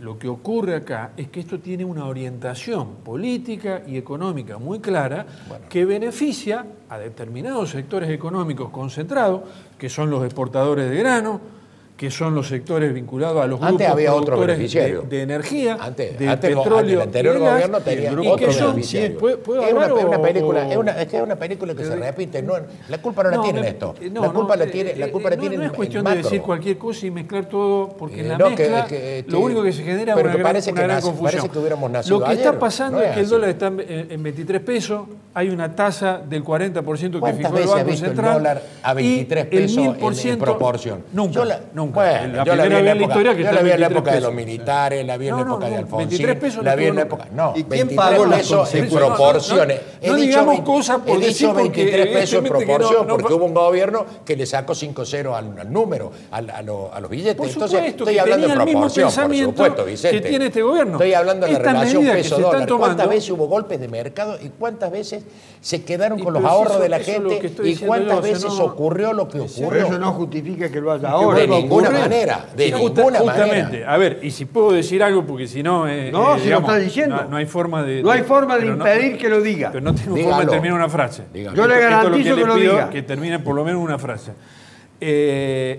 Lo que ocurre acá es que esto tiene una orientación política y económica muy clara que beneficia a determinados sectores económicos concentrados, que son los exportadores de grano, que son los sectores vinculados a los Antes grupos había otro productores beneficiario. de energía, Antes de el petróleo anterior y de gas, gobierno tenía y otro que son- beneficiario. ¿Puedo Es hablar una o- película, o- es que es una película que se repite. La culpa no la tienen esto. La culpa la tiene no es cuestión de decir cualquier cosa y mezclar todo, porque en la no, mezcla que lo único que se genera es pero una que gran, parece una que gran nace- confusión. parece que hubiéramos nacido Lo que ayer. está pasando No es es que el así. dólar está en 23 pesos, hay una tasa del 40% que ¿Cuántas fijó el veces ha Banco visto el Central. dólar a 23 y el pesos en 1000% proporción? Nunca, Yo la- nunca. Bueno, la yo la vi primera en vez en la época- historia que yo está la vi en la 23 época de los pesos. militares, la vi en la época de Alfonsín, 23 pesos la vi en la estuvo época... No, ¿Y quién 23 pagó las pesos en consecuencias? proporciones. No He dicho digamos 20 cosas por he decir, dicho porque 23 pesos en evidentemente que proporción, no- porque hubo un gobierno que le sacó 5-0 al número, a los billetes. Por Entonces, supuesto, estoy que hablando de tenía el mismo proporción, por pensamiento supuesto, Vicente. que tiene este gobierno. Estoy hablando de la Estas relación medidas que se están peso-dólar. ¿Cuántas tomando- veces hubo golpes de mercado y cuántas veces se quedaron Y con los pero si ahorros eso- de la eso es lo que gente estoy y diciendo cuántas yo, o sea, veces no- ocurrió lo que Pero ocurrió? eso no justifica que lo haya De ahora. ninguna manera, de ninguna Justamente, manera. a ver, y si puedo decir algo, porque si no... No, si lo está diciendo. No hay forma de... No hay forma de pero no- impedir que lo diga. Pero no tengo Dígalo. forma de terminar una frase. Dígalo. Yo le Esto es garantizo que le lo pido, diga. que termine por lo menos una frase.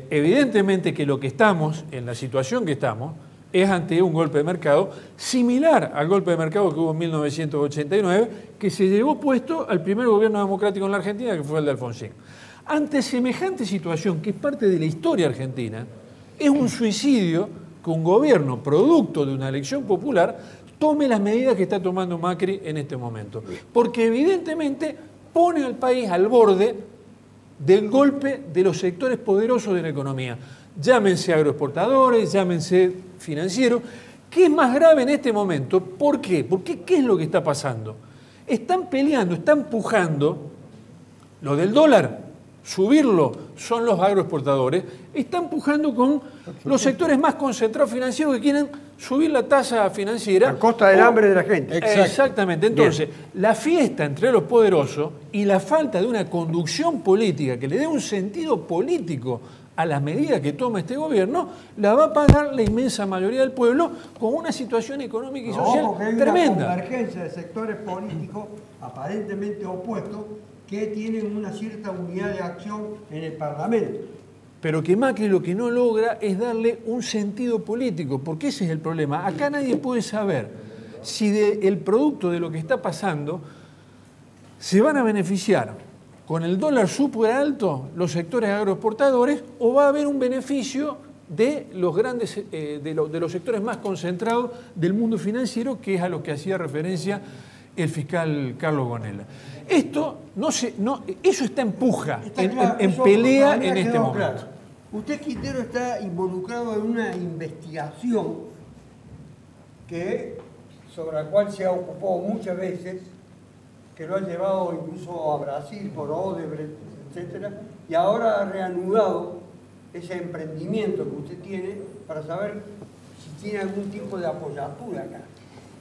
Evidentemente que lo que estamos, en la situación que estamos, es ante un golpe de mercado similar al golpe de mercado que hubo en 1989, que se llevó puesto al primer gobierno democrático en la Argentina, que fue el de Alfonsín. Ante semejante situación, que es parte de la historia argentina, es un suicidio que un gobierno, producto de una elección popular, tome las medidas que está tomando Macri en este momento. Porque evidentemente pone al país al borde del golpe de los sectores poderosos de la economía. Llámense agroexportadores, llámense financieros. ¿Qué es más grave en este momento? ¿Por qué? Porque ¿qué es lo que está pasando? Están peleando, están pujando lo del dólar, subirlo son los agroexportadores, están pujando con los sectores más concentrados financieros que quieren subir la tasa financiera. A costa del hambre de la gente. Exactamente. Entonces, la fiesta entre los poderosos y la falta de una conducción política que le dé un sentido político a las medidas que toma este gobierno, la va a pagar la inmensa mayoría del pueblo con una situación económica y social Ojo, que hay tremenda. una convergencia de sectores políticos aparentemente opuestos que tienen una cierta unidad de acción en el Parlamento. Pero que Macri lo que no logra es darle un sentido político, porque ese es el problema. Acá nadie puede saber si el producto de lo que está pasando se van a beneficiar con el dólar súper alto los sectores agroexportadores o va a haber un beneficio de los grandes, de los sectores más concentrados del mundo financiero, que es a lo que hacía referencia el fiscal Carlos Gonella. Esto eso está en puja, en pelea en este momento. Claro. Usted, Quintero, está involucrado en una investigación sobre la cual se ha ocupado muchas veces, que lo ha llevado incluso a Brasil por Odebrecht, etcétera, y ahora ha reanudado ese emprendimiento que usted tiene para saber si tiene algún tipo de apoyatura acá.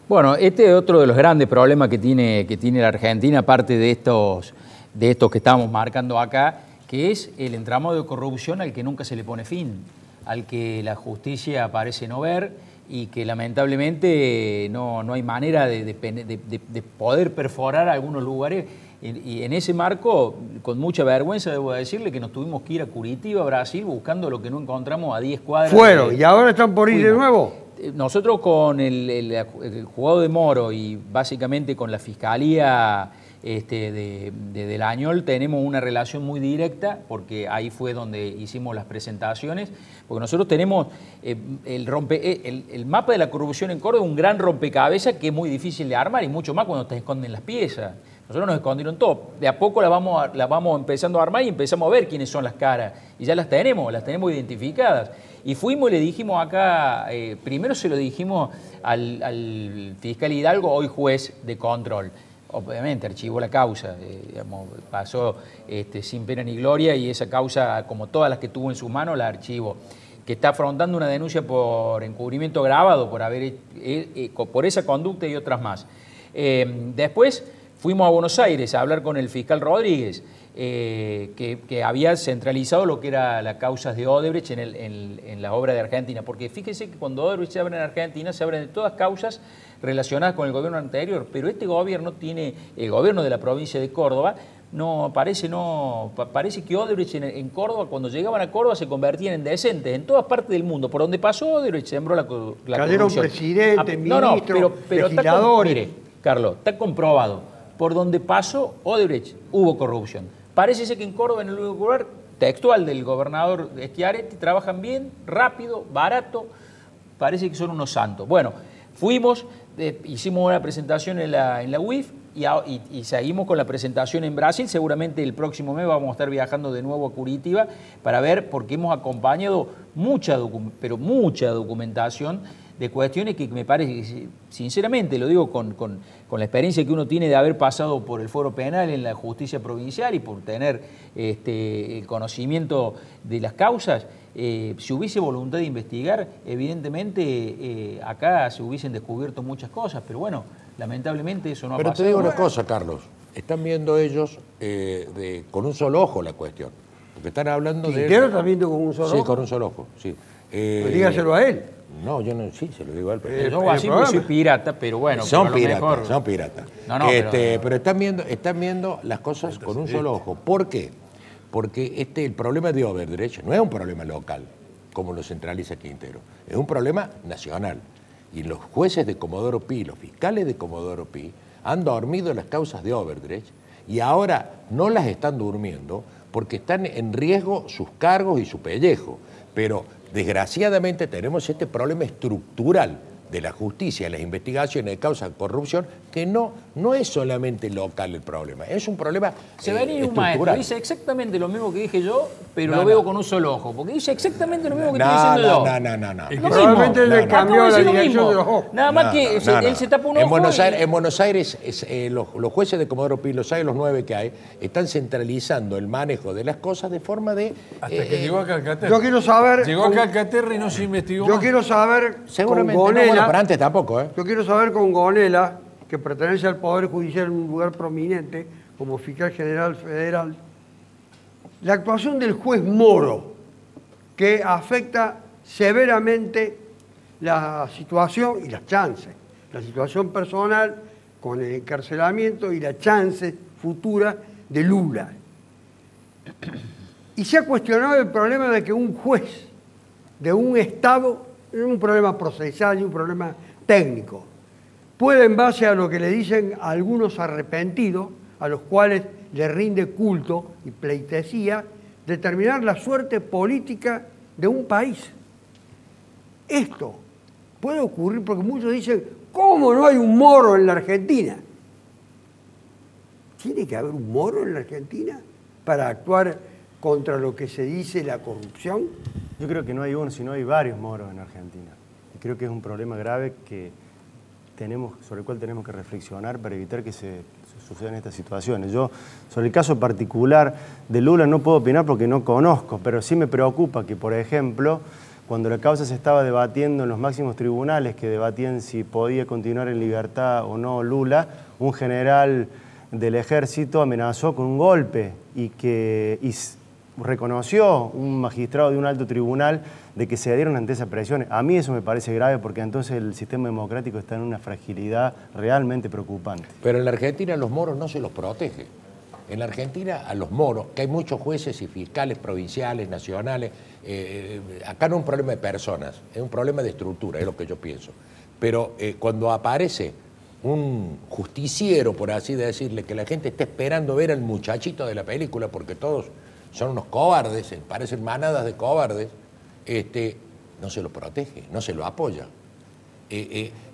Bueno, este es otro de los grandes problemas que tiene la Argentina, aparte de estos que estamos marcando acá, que es el entramado de corrupción al que nunca se le pone fin, al que la justicia parece no ver y que lamentablemente no hay manera de poder perforar algunos lugares. Y en ese marco, con mucha vergüenza, debo decirle que nos tuvimos que ir a Curitiba, Brasil, buscando lo que no encontramos a 10 cuadras. Fueron, y ahora están por ir de nuevo. Nosotros con el juzgado de Moro y básicamente con la Fiscalía de Delañol tenemos una relación muy directa, porque ahí fue donde hicimos las presentaciones, porque nosotros tenemos el mapa de la corrupción en Córdoba, un gran rompecabezas que es muy difícil de armar, y mucho más cuando te esconden las piezas. Nosotros nos escondieron todo. De a poco la vamos empezando a armar y empezamos a ver quiénes son las caras. Y ya las tenemos identificadas. Y fuimos y le dijimos acá, primero se lo dijimos al fiscal Hidalgo, hoy juez de control. Obviamente archivó la causa, pasó sin pena ni gloria, y esa causa, como todas las que tuvo en sus manos, la archivó. Que está afrontando una denuncia por encubrimiento agravado, por esa conducta y otras más. Después fuimos a Buenos Aires a hablar con el fiscal Rodríguez, que había centralizado lo que era las causas de Odebrecht en la obra de Argentina. Porque fíjese que cuando Odebrecht se abre en Argentina, se abren de todas causas relacionadas con el gobierno anterior, pero este gobierno el gobierno de la provincia de Córdoba, parece que Odebrecht en Córdoba, cuando llegaban a Córdoba, se convertían en decentes. En todas partes del mundo, por donde pasó Odebrecht, sembró la corrupción. Cayeron presidentes, ministros, legisladores. Mire, Carlos, está comprobado. Por donde pasó Odebrecht hubo corrupción. Parece ser que en Córdoba, en el lugar textual del gobernador Schiaretti, trabajan bien, rápido, barato, parece que son unos santos. Bueno, fuimos, hicimos una presentación en la UIF y seguimos con la presentación en Brasil. Seguramente el próximo mes vamos a estar viajando de nuevo a Curitiba para ver, porque hemos acompañado mucha documentación de cuestiones que me parece, sinceramente lo digo con la experiencia que uno tiene de haber pasado por el foro penal en la justicia provincial y por tener el conocimiento de las causas, si hubiese voluntad de investigar, evidentemente acá se hubiesen descubierto muchas cosas, pero bueno, lamentablemente eso no ha pasado. Pero te digo una cosa, Carlos, están viendo ellos con un solo ojo la cuestión, porque están hablando de... ¿Quintero está viendo con un solo ojo? Sí, con un solo ojo, sí. Pues dígaselo a él. No, yo no, sí, se lo digo a él. Pero yo así pues soy pirata, pero bueno. Son piratas, mejor... son piratas. No, pero están viendo las cosas con un solo ojo. ¿Por qué? Porque el problema de Odebrecht no es un problema local, como lo centraliza Quintero. Es un problema nacional. Y los jueces de Comodoro Pi, los fiscales de Comodoro Pi, han dormido las causas de Odebrecht y ahora no las están durmiendo porque están en riesgo sus cargos y su pellejo. Pero desgraciadamente tenemos este problema estructural de la justicia, de las investigaciones de causas de corrupción, que no es solamente local el problema, es un problema Se va a venir un maestro, dice exactamente lo mismo que dije yo, pero lo veo con un solo ojo, porque dice exactamente lo mismo que estoy diciendo yo. No. Probablemente le cambió la dirección de los ojos. Nada más que él se tapa un ojo. En Buenos Aires, los jueces de Comodoro Pi, los 9 que hay, están centralizando el manejo de las cosas de forma de... Hasta que llegó a Calcaterra. Yo quiero saber... Llegó a Calcaterra y no se investigó más. Yo quiero saber Seguramente con Gonella... pero antes tampoco, Yo quiero saber con Gonella, que pertenece al Poder Judicial en un lugar prominente, como fiscal general federal, la actuación del juez Moro, que afecta severamente la situación y las chances, la situación personal con el encarcelamiento y la chance futura de Lula. Y se ha cuestionado el problema de que un juez de un Estado, es un problema procesal y un problema técnico, puede, en base a lo que le dicen algunos arrepentidos, a los cuales le rinde culto y pleitesía, determinar la suerte política de un país. esto puede ocurrir porque muchos dicen, ¿cómo no hay un Moro en la Argentina? ¿Tiene que haber un Moro en la Argentina para actuar contra lo que se dice la corrupción? Yo creo que no hay uno, sino hay varios moros en Argentina. Y creo que es un problema grave sobre el cual tenemos que reflexionar para evitar que se sucedan estas situaciones. Yo, sobre el caso particular de Lula, no puedo opinar porque no conozco, pero sí me preocupa que, por ejemplo, cuando la causa se estaba debatiendo en los máximos tribunales que debatían si podía continuar en libertad o no Lula, un general del ejército amenazó con un golpe y reconoció un magistrado de un alto tribunal de que se adhieron ante esa presión. A mí eso me parece grave porque entonces el sistema democrático está en una fragilidad realmente preocupante. Pero en la Argentina a los moros no se los protege. En la Argentina a los moros, que hay muchos jueces y fiscales provinciales, nacionales, acá no es un problema de personas, es un problema de estructura, es lo que yo pienso. Pero cuando aparece un justiciero, por así decirle, que la gente está esperando ver al muchachito de la película porque todos son unos cobardes, parecen manadas de cobardes, no se lo protege, no se lo apoya.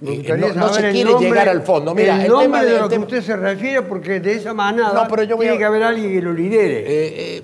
No se quiere llegar al fondo. Mira, el nombre de lo que usted se refiere, porque de esa manada tiene que haber alguien que lo lidere.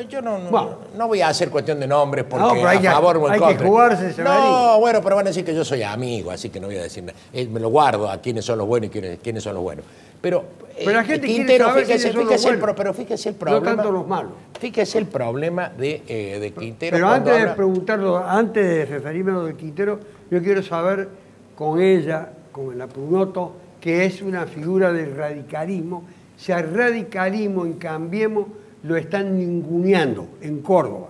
Yo no voy a hacer cuestión de nombres porque a favor o en contra. Hay que jugarse ese No, bueno, pero van a decir que yo soy amigo, así que no voy a decir nada. Me lo guardo a quiénes son los buenos y quiénes son los buenos. Pero la gente Quintero, fíjese el problema. No tanto los malos. Fíjese el problema de Quintero. Pero antes de preguntarlo, antes de referirme a lo de Quintero, yo quiero saber con ella, con la Prunoto, que es una figura del radicalismo, si al radicalismo en Cambiemos lo están ninguneando en Córdoba.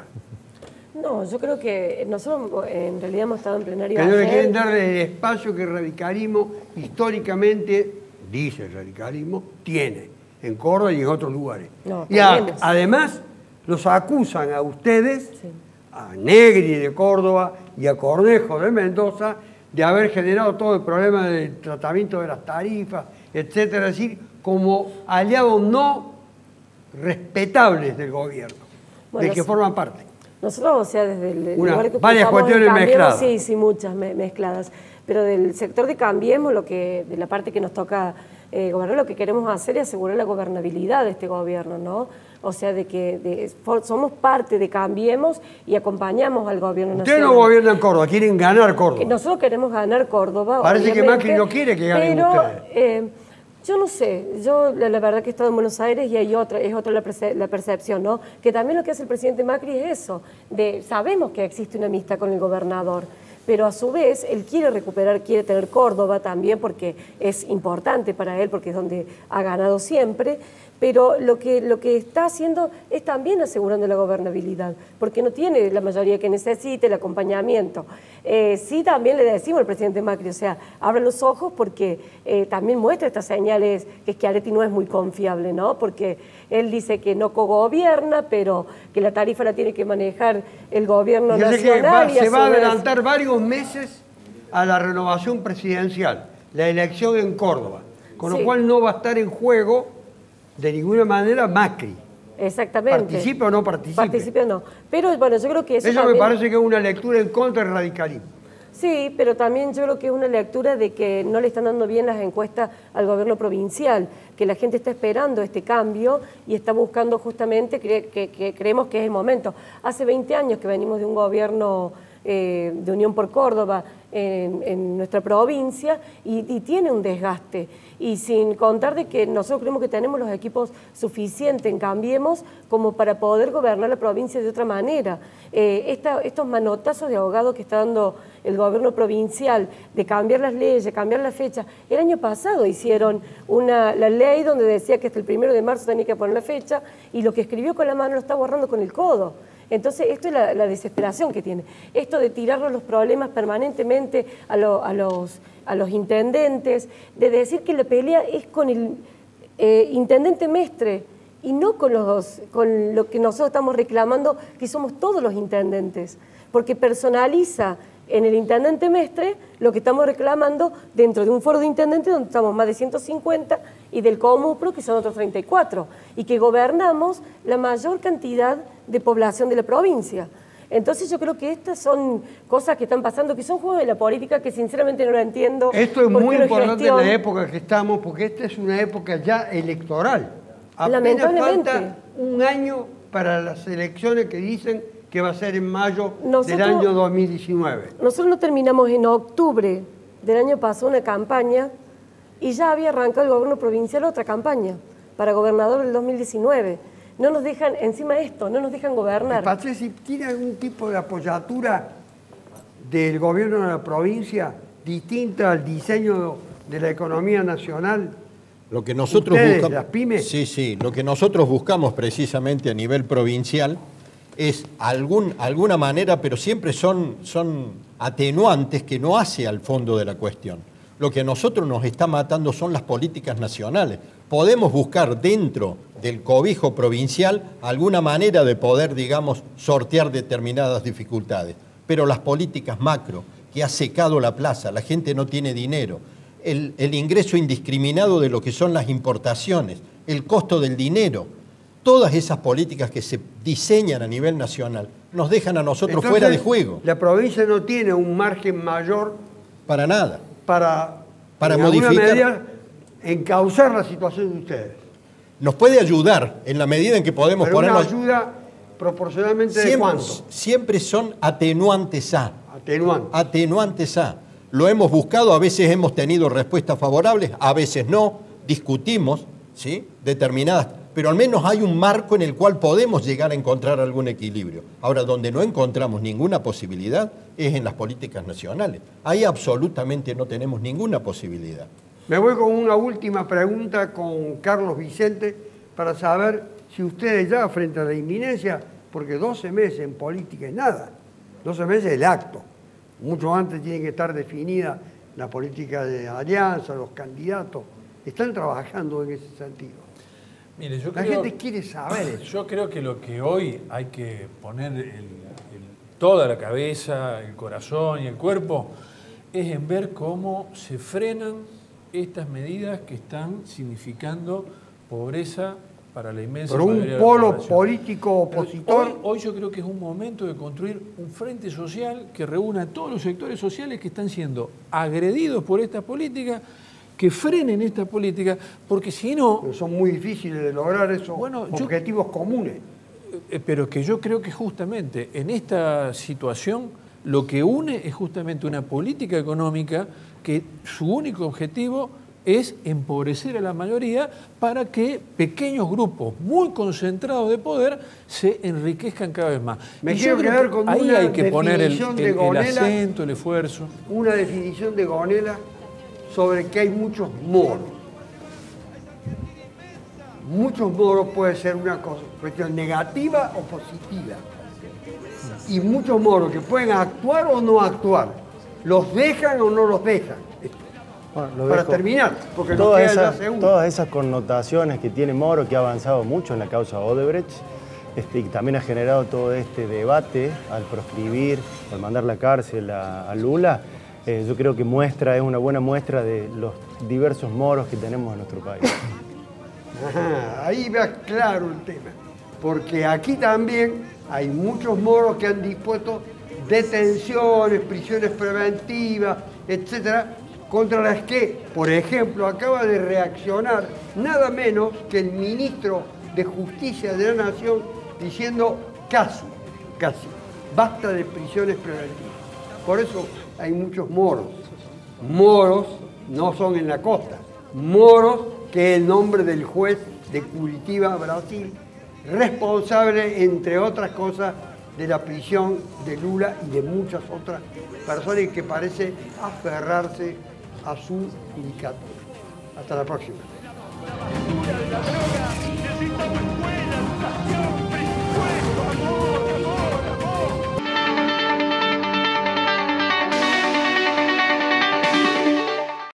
No, yo creo que nosotros en realidad hemos estado en plenario. Que no le quieren dar el espacio que el radicalismo históricamente, dice el radicalismo, tiene en Córdoba y en otros lugares. No, y además los acusan a ustedes, sí, a Negri de Córdoba y a Cornejo de Mendoza, de haber generado todo el problema del tratamiento de las tarifas, etcétera, es decir, como aliados no respetables del gobierno, bueno, del que forman parte. Nosotros, o sea, desde el lugar que varias cuestiones mezcladas. Sí, muchas mezcladas. Pero del sector de Cambiemos, de la parte que nos toca gobernar, lo que queremos hacer es asegurar la gobernabilidad de este gobierno, ¿no? O sea, de que somos parte de Cambiemos y acompañamos al gobierno nacional. Ustedes no gobiernan Córdoba, quieren ganar Córdoba. Nosotros queremos ganar Córdoba. Parece que Macri no quiere que ganen ustedes. Yo no sé, yo la verdad que he estado en Buenos Aires y es otra la percepción, ¿no? Que también lo que hace el presidente Macri es eso, sabemos que existe una amistad con el gobernador, pero a su vez él quiere tener Córdoba también porque es importante para él, porque es donde ha ganado siempre, pero lo que está haciendo es también asegurando la gobernabilidad, porque no tiene la mayoría que necesite, el acompañamiento. Sí, también le decimos al presidente Macri, o sea, abre los ojos porque también muestra estas señales que Schiaretti no es muy confiable, ¿no? Porque él dice que no cogobierna, pero que la tarifa la tiene que manejar el gobierno nacional. Se va a adelantar varios meses a la renovación presidencial, la elección en Córdoba, con lo cual no va a estar en juego de ninguna manera Macri. Exactamente. ¿Participe o no participe? Participe o no. Pero bueno, yo creo que eso también me parece que es una lectura en contra del radicalismo. Sí, pero también yo creo que es una lectura de que no le están dando bien las encuestas al gobierno provincial, que la gente está esperando este cambio y está buscando justamente, que creemos que es el momento. Hace 20 años que venimos de un gobierno de Unión por Córdoba en nuestra provincia y tiene un desgaste. Y sin contar de que nosotros creemos que tenemos los equipos suficientes en Cambiemos como para poder gobernar la provincia de otra manera. Estos manotazos de ahogado que está dando el gobierno provincial de cambiar las leyes, cambiar la fecha. El año pasado hicieron la ley donde decía que hasta el 1 de marzo tenía que poner la fecha y lo que escribió con la mano lo está borrando con el codo. Entonces, esto es la desesperación que tiene. Esto de tirarnos los problemas permanentemente a los intendentes, de decir que la pelea es con el intendente Mestre y no con lo que nosotros estamos reclamando, que somos todos los intendentes, porque personaliza en el intendente Mestre lo que estamos reclamando dentro de un foro de intendentes donde estamos más de 150 y del Comupro que son otros 34 y que gobernamos la mayor cantidad de población de la provincia. Entonces yo creo que estas son cosas que están pasando, que son juegos de la política que sinceramente no lo entiendo. Esto es muy importante en gestión. la época que estamos, porque esta es una época ya electoral. Apenas Lamentablemente. falta un año para las elecciones que dicen que va a ser en mayo del Nosotros- año 2019. Nosotros no terminamos en octubre del año pasado una campaña y ya había arrancado el gobierno provincial otra campaña para gobernador del 2019. No nos dejan, encima de esto, no nos dejan gobernar. Patricia, ¿tiene algún tipo de apoyatura del gobierno de la provincia distinta al diseño de la economía nacional? Lo que nosotros ¿Ustedes, buscamos, las pymes? Sí, lo que nosotros buscamos precisamente a nivel provincial es alguna manera, pero siempre son atenuantes que no hace al fondo de la cuestión. Lo que a nosotros nos está matando son las políticas nacionales. Podemos buscar dentro del cobijo provincial alguna manera de poder, digamos, sortear determinadas dificultades, pero las políticas macro, que ha secado la plaza, la gente no tiene dinero, el ingreso indiscriminado de lo que son las importaciones, el costo del dinero, todas esas políticas que se diseñan a nivel nacional nos dejan a nosotros Entonces, fuera de juego. La provincia no tiene un margen mayor Para nada. para Para en alguna modificar. medida, encauzar la situación de ustedes. Nos puede ayudar en la medida en que podemos Pero una ponernos... ayuda proporcionalmente de cuánto. Siempre son atenuantes a. Atenuante. Atenuantes a. Lo hemos buscado, a veces hemos tenido respuestas favorables, a veces no, discutimos, ¿sí?, determinadas, pero al menos hay un marco en el cual podemos llegar a encontrar algún equilibrio. Ahora, donde no encontramos ninguna posibilidad es en las políticas nacionales. Ahí absolutamente no tenemos ninguna posibilidad. Me voy con una última pregunta con Carlos Vicente para saber si ustedes ya frente a la inminencia, porque 12 meses en política es nada, 12 meses es el acto. Mucho antes tiene que estar definida la política de alianza, los candidatos. Están trabajando en ese sentido. Mire, yo La creo, gente quiere saber eso. yo creo que lo que hoy hay que poner toda la cabeza, el corazón y el cuerpo es en ver cómo se frenan estas medidas que están significando pobreza para la inmensa Pero un mayoría de la polo población. político Pero opositor, Hoy yo creo que es un momento de construir un frente social que reúna a todos los sectores sociales que están siendo agredidos por esta política, que frenen esta política, porque si no, pero son muy difíciles de lograr esos Bueno, yo- objetivos comunes. pero que yo creo que justamente en esta situación lo que une es justamente una política económica que su único objetivo es empobrecer a la mayoría para que pequeños grupos muy concentrados de poder se enriquezcan cada vez más. Me Y yo quiero creo quedar que con ahí una hay que poner definición de el Gonela. acento, el esfuerzo. Una definición de Gonela sobre que hay muchos moros. Muchos moros puede ser una cuestión negativa o positiva. Y muchos moros que pueden actuar o no actuar. ¿Los dejan o no los dejan? Bueno, lo Para dejo. terminar, porque nos Todas queda ya esas, segundo. todas esas connotaciones que tiene Moro, que ha avanzado mucho en la causa Odebrecht, y también ha generado todo este debate al proscribir, al mandar a la cárcel a Lula, yo creo que es una buena muestra de los diversos moros que tenemos en nuestro país. Ajá, ahí va claro el tema, porque aquí también hay muchos moros que han dispuesto detenciones, prisiones preventivas, etcétera, contra las que, por ejemplo, acaba de reaccionar nada menos que el ministro de Justicia de la Nación diciendo casi, basta de prisiones preventivas. Por eso hay muchos moros. Moros no son en la costa, moros que es el nombre del juez de Curitiba, Brasil, responsable, entre otras cosas, de la prisión de Lula y de muchas otras personas que parece aferrarse a su judicatura. Hasta la próxima.